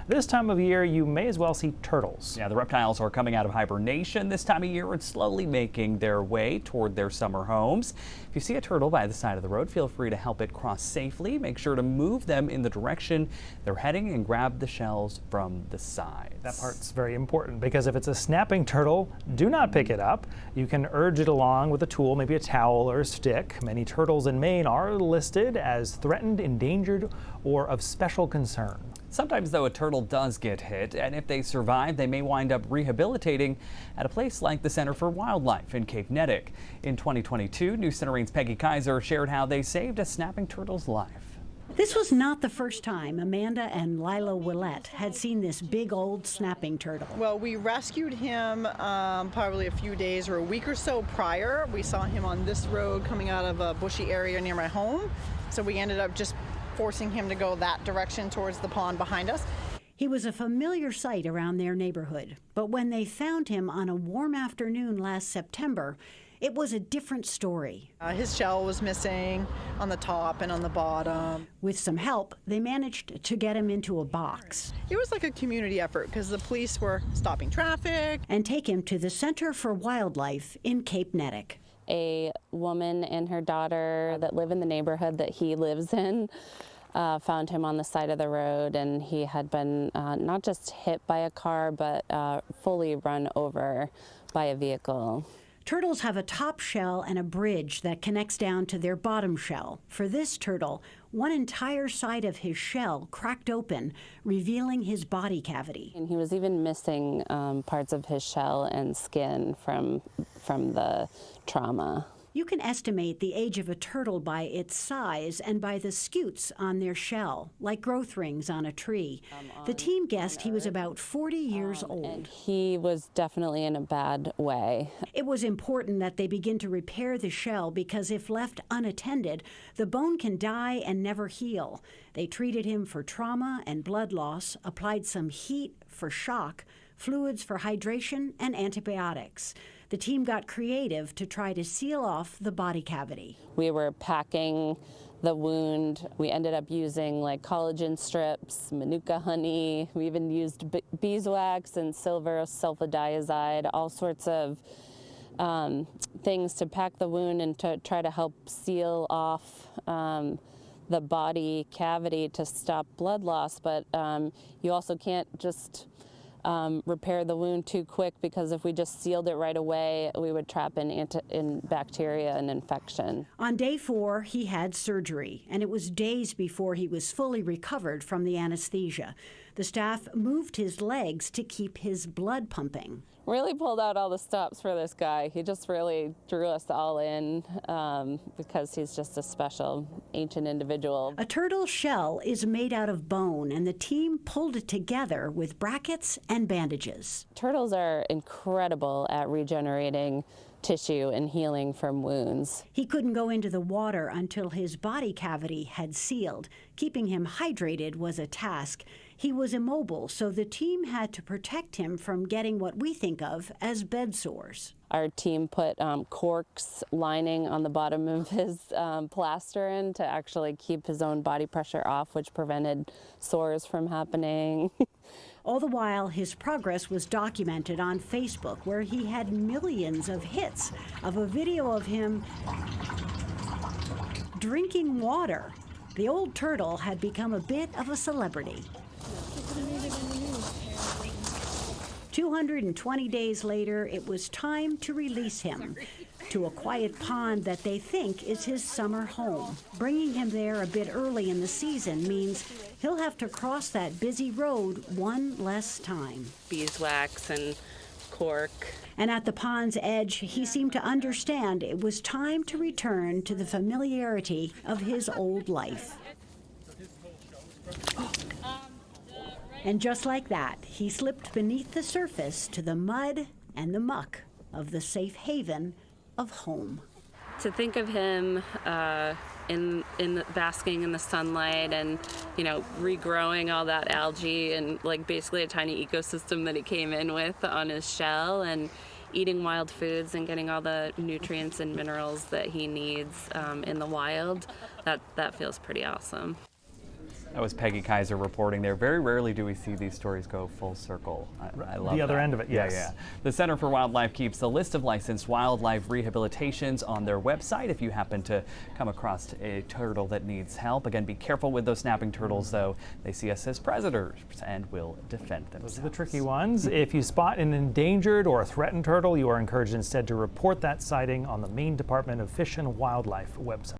This time of year, you may as well see turtles. Yeah, the reptiles are coming out of hibernation this time of year and slowly making their way toward their summer homes. If you see a turtle by the side of the road, feel free to help it cross safely. Make sure to move them in the direction they're heading and grab the shells from the sides. That part's very important because if it's a snapping turtle, do not pick it up. You can urge it along with a tool, maybe a towel or a stick. Many turtles in Maine are listed as threatened, endangered, or of special concern. Sometimes, though, a turtle does get hit, and if they survive, they may wind up rehabilitating at a place like the Center for Wildlife in Cape Nettic. In 2022, News Center 8's Peggy Kaiser shared how they saved a snapping turtle's life. This was not the first time Amanda and Lila Willette had seen this big old snapping turtle. Well, we rescued him probably a few days or a week or so prior. We saw him on this road coming out of a bushy area near my home, so we ended up just forcing him to go that direction towards the pond behind us. He was a familiar sight around their neighborhood, but when they found him on a warm afternoon last September, it was a different story. His shell was missing on the top and on the bottom. With some help, they managed to get him into a box. It was like a community effort because the police were stopping traffic. And take him to the Center for Wildlife in Cape Nettic. A woman and her daughter that live in the neighborhood that he lives in found him on the side of the road, and he had been not just hit by a car, but fully run over by a vehicle. Turtles have a top shell and a bridge that connects down to their bottom shell. For this turtle, one entire side of his shell cracked open, revealing his body cavity. And he was even missing parts of his shell and skin from the trauma. You can estimate the age of a turtle by its size and by the scutes on their shell, like growth rings on a tree. The team guessed he was about 40 years old. And he was definitely in a bad way. It was important that they begin to repair the shell because if left unattended, the bone can die and never heal. They treated him for trauma and blood loss, applied some heat for shock, fluids for hydration, and antibiotics. The team got creative to try to seal off the body cavity. We were packing the wound. We ended up using like collagen strips, manuka honey. We even used beeswax and silver sulfadiazide, all sorts of things to pack the wound and to try to help seal off the body cavity to stop blood loss. But you also can't just repair the wound too quick, because if we just sealed it right away, we would trap in bacteria and infection. On day 4, he had surgery, and it was days before he was fully recovered from the anesthesia. The staff moved his legs to keep his blood pumping. Really pulled out all the stops for this guy. He just really drew us all in because he's just a special, ancient individual. A turtle shell is made out of bone, and the team pulled it together with brackets and bandages. Turtles are incredible at regenerating tissue and healing from wounds. He couldn't go into the water until his body cavity had sealed. Keeping him hydrated was a task. He was immobile, so the team had to protect him from getting what we think of as bed sores. Our team put corks lining on the bottom of his plaster in to actually keep his own body pressure off, which prevented sores from happening. All the while, his progress was documented on Facebook, where he had millions of hits of a video of him drinking water. The old turtle had become a bit of a celebrity. 220 days later, it was time to release him to a quiet pond that they think is his summer home. Bringing him there a bit early in the season means he'll have to cross that busy road one less time. Beeswax and cork. And at the pond's edge, he seemed to understand it was time to return to the familiarity of his old life. And just like that, he slipped beneath the surface to the mud and the muck of the safe haven of home. To think of him in basking in the sunlight and, regrowing all that algae and like basically a tiny ecosystem that he came in with on his shell, and eating wild foods and getting all the nutrients and minerals that he needs in the wild, that feels pretty awesome. That was Peggy Kaiser reporting there. Very rarely do we see these stories go full circle. I love the other that. end of it, yes. Yeah. The Center for Wildlife keeps a list of licensed wildlife rehabilitations on their website if you happen to come across a turtle that needs help. Again, be careful with those snapping turtles, though. They see us as predators and will defend themselves. Those are the tricky ones. If you spot an endangered or threatened turtle, you are encouraged instead to report that sighting on the Maine Department of Fish and Wildlife website.